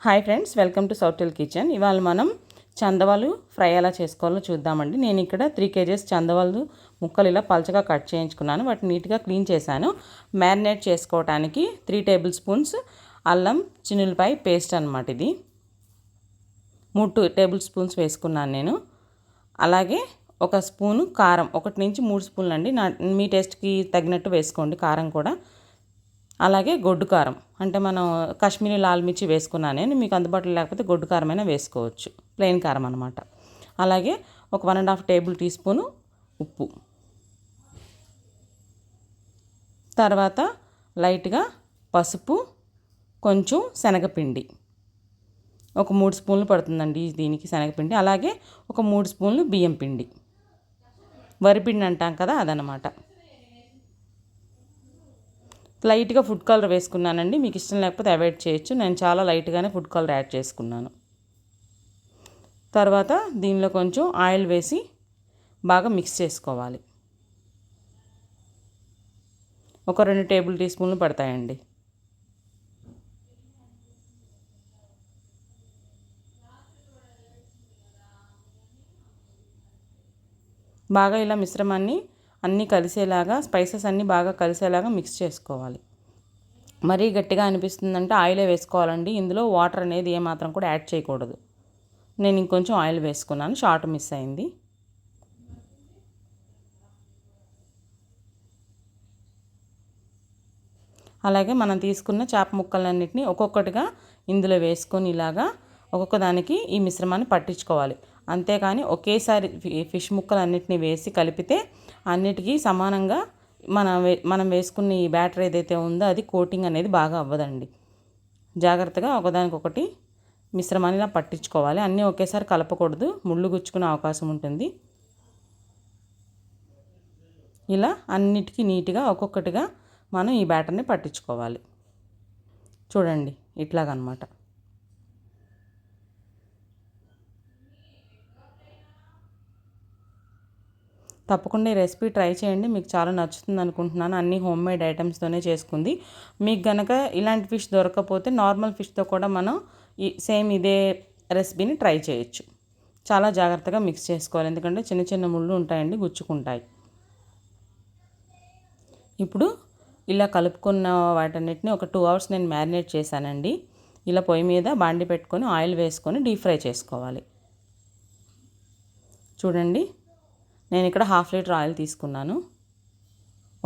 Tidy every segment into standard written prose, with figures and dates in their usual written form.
Hi friends, welcome to సౌటెల్ kitchen. ఇవాళ మనం చందవాలు ఫ్రై ఎలా చేసుకోవాలో చూద్దామండి. నేను ఇక్కడ 3 kgs చందవాలు ముక్కలు ఇలా పలచగా కట్ చేయించుకున్నాను. వాటిని నీట్గా క్లీన్ చేశాను. మ్యారినేట్ చేసుకోవడానికి 3 టేబుల్ స్పూన్స్ అల్లం చిన్నులపాయ పేస్ట్ అనమాట. ఇది 3 టేబుల్ స్పూన్స్ వేసుకున్నాను నేను. అలాగే ఒక స్పూను కారం, 1 నుంచి 3 స్పూన్లు అండి. మీ టేస్ట్కి తగినట్టు వేసుకోండి కారం కూడా. అలాగే గొడ్డు కారం, అంటే మనం కాశ్మీరీ లాల్ మిర్చి వేసుకున్నాను నేను. మీకు అందుబాటులో లేకపోతే గొడ్డు కారమైనా వేసుకోవచ్చు, ప్లెయిన్ కారం అనమాట. అలాగే ఒక 1.5 టేబుల్ టీ స్పూను ఉప్పు, తర్వాత లైట్గా పసుపు, కొంచెం శనగపిండి, ఒక 3 స్పూన్లు పడుతుందండి దీనికి శనగపిండి. అలాగే ఒక 3 స్పూన్లు బియ్యం పిండి, వరిపిండి అంటాం కదా అదనమాట. లైట్గా ఫుడ్ కలర్ వేసుకున్నానండి. మీకు ఇష్టం లేకపోతే అవాయిడ్ చేయొచ్చు. నేను చాలా లైట్గానే ఫుడ్ కలర్ యాడ్ చేసుకున్నాను. తర్వాత దీనిలో కొంచెం ఆయిల్ వేసి బాగా మిక్స్ చేసుకోవాలి. ఒక 2 టేబుల్ టీ స్పూన్లు పడతాయండి. బాగా ఇలా మిశ్రమాన్ని అన్నీ కలిసేలాగా, స్పైసెస్ అన్నీ బాగా కలిసేలాగా మిక్స్ చేసుకోవాలి. మరీ గట్టిగా అనిపిస్తుందంటే ఆయిలే వేసుకోవాలండి. ఇందులో వాటర్ అనేది ఏమాత్రం కూడా యాడ్ చేయకూడదు. నేను ఇంకొంచెం ఆయిల్ వేసుకున్నాను, షార్ట్ మిస్ అయింది. అలాగే మనం తీసుకున్న చేప ముక్కలన్నిటిని ఒక్కొక్కటిగా ఇందులో వేసుకొని ఇలాగా ఒక్కొక్క దానికి ఈ మిశ్రమాన్ని పట్టించుకోవాలి. అంతేకాని ఒకేసారి ఫిష్ ముక్కలన్నిటిని వేసి కలిపితే అన్నిటికీ సమానంగా మనం వేసుకున్న ఈ బ్యాటర్ ఏదైతే ఉందో అది కోటింగ్ అనేది బాగా అవ్వదండి. జాగ్రత్తగా ఒకదానికొకటి మిశ్రమాన్ని ఇలా పట్టించుకోవాలి. అన్నీ ఒకేసారి కలపకూడదు, ముళ్ళు గుచ్చుకునే అవకాశం ఉంటుంది. ఇలా అన్నిటికీ నీట్గా ఒక్కొక్కటిగా మనం ఈ బ్యాటర్ని పట్టించుకోవాలి. చూడండి ఇట్లాగనమాట. తప్పకుండా ఈ రెసిపీ ట్రై చేయండి, మీకు చాలా నచ్చుతుంది అనుకుంటున్నాను. అన్ని హోమ్ మేడ్ ఐటమ్స్తోనే చేసుకుంది. మీకు గనక ఇలాంటి ఫిష్ దొరకకపోతే నార్మల్ ఫిష్తో కూడా మనం సేమ్ ఇదే రెసిపీని ట్రై చేయొచ్చు. చాలా జాగ్రత్తగా మిక్స్ చేసుకోవాలి, ఎందుకంటే చిన్న చిన్న ముళ్ళు ఉంటాయండి, గుచ్చుకుంటాయి. ఇప్పుడు ఇలా కలుపుకున్న వాటన్నిటిని ఒక 2 hours నేను మ్యారినేట్ చేశానండి. ఇలా పొయ్యి మీద బాండి పెట్టుకొని ఆయిల్ వేసుకొని డీప్ ఫ్రై చేసుకోవాలి. చూడండి, నేను ఇక్కడ 1/2 లీటర్ ఆయిల్ తీసుకున్నాను.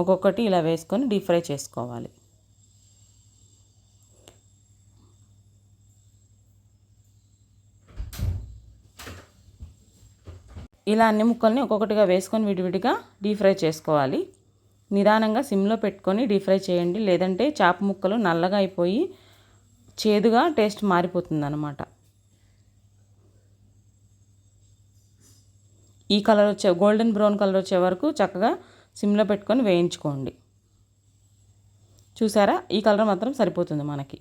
ఒక్కొక్కటి ఇలా వేసుకొని డీప్ ఫ్రై చేసుకోవాలి. ఇలా అన్ని ముక్కల్ని ఒక్కొక్కటిగా వేసుకొని విడివిడిగా డీప్ ఫ్రై చేసుకోవాలి. నిదానంగా సిమ్లో పెట్టుకొని డీప్ ఫ్రై చేయండి, లేదంటే చేప ముక్కలు నల్లగా అయిపోయి చేదుగా టేస్ట్ మారిపోతుంది అన్నమాట. ఈ కలర్ వచ్చే గోల్డెన్ బ్రౌన్ కలర్ వచ్చే వరకు చక్కగా సిమ్లో పెట్టుకొని వేయించుకోండి. చూసారా, ఈ కలర్ మాత్రం సరిపోతుంది మనకి.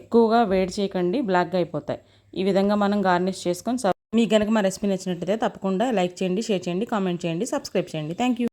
ఎక్కువగా వేడి చేయకండి, బ్లాక్గా అయిపోతాయి. ఈ విధంగా మనం గార్నిష్ చేసుకొని మీకు కనుక మా రెసిపీ నచ్చినట్లయితే తప్పకుండా లైక్ చేయండి, షేర్ చేయండి, కామెంట్ చేయండి, సబ్స్క్రైబ్ చేయండి. Thank you.